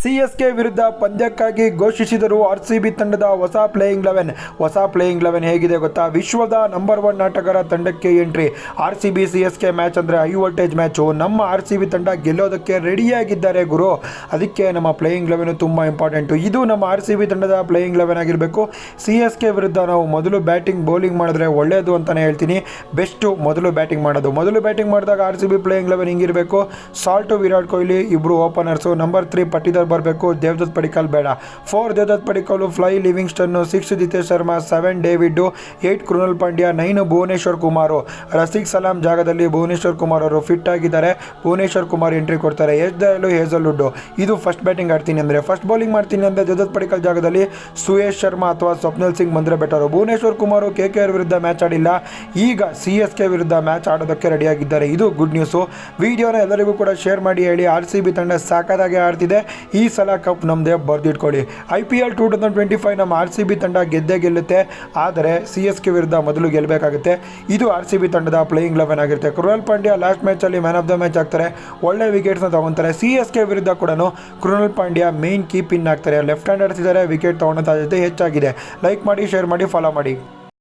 CSK ವಿರುದ್ಧ ಪಂದ್ಯಕ್ಕಾಗಿ ಘೋಷಿಸಿದರು RCB ತಂಡದ ಹೊಸ ಪ್ಲೇಯಿಂಗ್ 11 ಹೇಗಿದೆ ಗೊತ್ತಾ? ವಿಶ್ವದ ನಂಬರ್ 1 ಆಟಗಾರ ತಂಡಕ್ಕೆ ಎಂಟ್ರಿ. ಆರ್ಸಿಬಿ ಸಿಎಸ್ಕೆ ಮ್ಯಾಚ್ ಅಂದರೆ ಹೈ ವೋಲ್ಟೇಜ್ ಮ್ಯಾಚು. ನಮ್ಮ ಆರ್ಸಿಬಿ ತಂಡ ಗೆಲ್ಲೋದಕ್ಕೆ ರೆಡಿಯಾಗಿದ್ದಾರೆ ಗುರು. ಅದಕ್ಕೆ ನಮ್ಮ ಪ್ಲೇಯಿಂಗ್ 11 ತುಂಬ ಇಂಪಾರ್ಟೆಂಟು. ಇದು ನಮ್ಮ ಆರ್ಸಿಬಿ ತಂಡದ ಪ್ಲೇಯಿಂಗ್ 11 ಆಗಿರಬೇಕು. ಸಿಎಸ್ಕೆ ವಿರುದ್ಧ ನಾವು ಮೊದಲು ಬ್ಯಾಟಿಂಗ್ ಬೌಲಿಂಗ್ ಮಾಡಿದ್ರೆ ಒಳ್ಳೆಯದು ಅಂತಲೇ ಹೇಳ್ತೀನಿ. ಬೆಸ್ಟು ಮೊದಲು ಬ್ಯಾಟಿಂಗ್ ಮಾಡೋದು. ಮೊದಲು ಬ್ಯಾಟಿಂಗ್ ಮಾಡಿದಾಗ ಆರ್ಸಿಬಿ ಪ್ಲೇಯಿಂಗ್ 11 ಹಿಂಗಿರಬೇಕು. ಸಾಲ್ಟು ವಿರಾಟ್ ಕೊಹ್ಲಿ ಇಬ್ಬರು ಓಪನರ್ಸು. ನಂಬರ್ 3 ಪಟ್ಟಿದಾರ್ ಬರಬೇಕು. ದೇವದತ್ ಪಡಿಕ್ಕಲ್ ಬೇಡ. 4 ದೇವದತ್ ಪಡಿಕ್ಕಲ್, ಫ್ಲೈ ಲಿವಿಂಗ್ಸ್ಟನ್, 6 ಜಿತೇಶ್ ಶರ್ಮಾ, 7 ಡೇವಿಡ್, 8 ಕೃಣಾಲ್ ಪಾಂಡ್ಯ, 9 ಭುವನೇಶ್ವರ್ ಕುಮಾರ್. ರಸಿಕ್ ಸಲಾಂ ಜಾಗದಲ್ಲಿ ಭುವನೇಶ್ವರ್ ಕುಮಾರ್ ಅವರು ಫಿಟ್ ಆಗಿದ್ದಾರೆ. ಭುವನೇಶ್ವರ್ ಕುಮಾರ್ ಎಂಟ್ರಿ ಕೊಡ್ತಾರೆ. ಎಸ್ ದಯಾಳು, ಹೇಜಲ್ವುಡ್. ಇದು ಫಸ್ಟ್ ಬ್ಯಾಟಿಂಗ್ ಆಡ್ತೀನಿ ಅಂದರೆ. ಫಸ್ಟ್ ಬೌಲಿಂಗ್ ಮಾಡ್ತೀನಿ ಅಂದರೆ ದೇವದತ್ ಪಡಿಕ್ಕಲ್ ಜಾಗದಲ್ಲಿ ಸುಯೇಶ್ ಶರ್ಮಾ ಅಥವಾ ಸ್ವಪ್ನಿಲ್ ಸಿಂಗ್ ಬಂದರೆ ಬೆಟರು. ಭುವನೇಶ್ವರ್ ಕುಮಾರ್ KKR ವಿರುದ್ಧ ಮ್ಯಾಚ್ ಆಡಿಲ್ಲ. ಈಗ ಸಿಎಸ್ಕೆ ವಿರುದ್ಧ ಮ್ಯಾಚ್ ಆಡೋದಕ್ಕೆ ರೆಡಿಯಾಗಿದ್ದಾರೆ. ಇದು ಗುಡ್ ನ್ಯೂಸು. ವಿಡಿಯೋನ ಎಲ್ಲರಿಗೂ ಕೂಡ ಶೇರ್ ಮಾಡಿ ಹೇಳಿ. ಆರ್ಸಿಬಿ ತಂಡ ಸಾಕಾಗಿ ಆಡ್ತಿದೆ. ಈ ಸಲ ಕಪ್ ನಮ್ಮದೇ, ಬರೆದಿಟ್ಕೊಳ್ಳಿ. IPL 2025 ನಮ್ಮ ಆರ್ಸಿಬಿ ತಂಡ ಗೆಲ್ಲುತ್ತೆ. ಆದರೆ ಸಿಎಸ್ಕೆ ವಿರುದ್ಧ ಮೊದಲು ಗೆಲ್ಲಬೇಕಾಗುತ್ತೆ. ಇದು ಆರ್ಸಿಬಿ ತಂಡದ ಪ್ಲೇಯಿಂಗ್ 11 ಆಗಿರುತ್ತೆ. ಕೃಣಾಲ್ ಪಾಂಡ್ಯ ಲಾಸ್ಟ್ ಮ್ಯಾಚಲ್ಲಿ ಮ್ಯಾನ್ ಆಫ್ ದ ಮ್ಯಾಚ್ ಆಗ್ತಾರೆ. ಒಳ್ಳೆ ವಿಕೆಟ್ಸ್ನ ತಗೊತಾರೆ. ಸಿಎಸ್ಕೆ ವಿರುದ್ಧ ಕೂಡ ಕೃಣಾಲ್ ಪಾಂಡ್ಯ ಮೇನ್ ಕೀಪ್ ಇನ್ ಆಗ್ತಾರೆ. ಲೆಫ್ಟ್ ಹ್ಯಾಂಡರ್ಸ್ ಇದ್ದಾರೆ. ವಿಕೆಟ್ ತಗೊಳ್ಳೋ ಸಾಧ್ಯತೆ ಹೆಚ್ಚಾಗಿದೆ. ಲೈಕ್ ಮಾಡಿ, ಶೇರ್ ಮಾಡಿ, ಫಾಲೋ ಮಾಡಿ.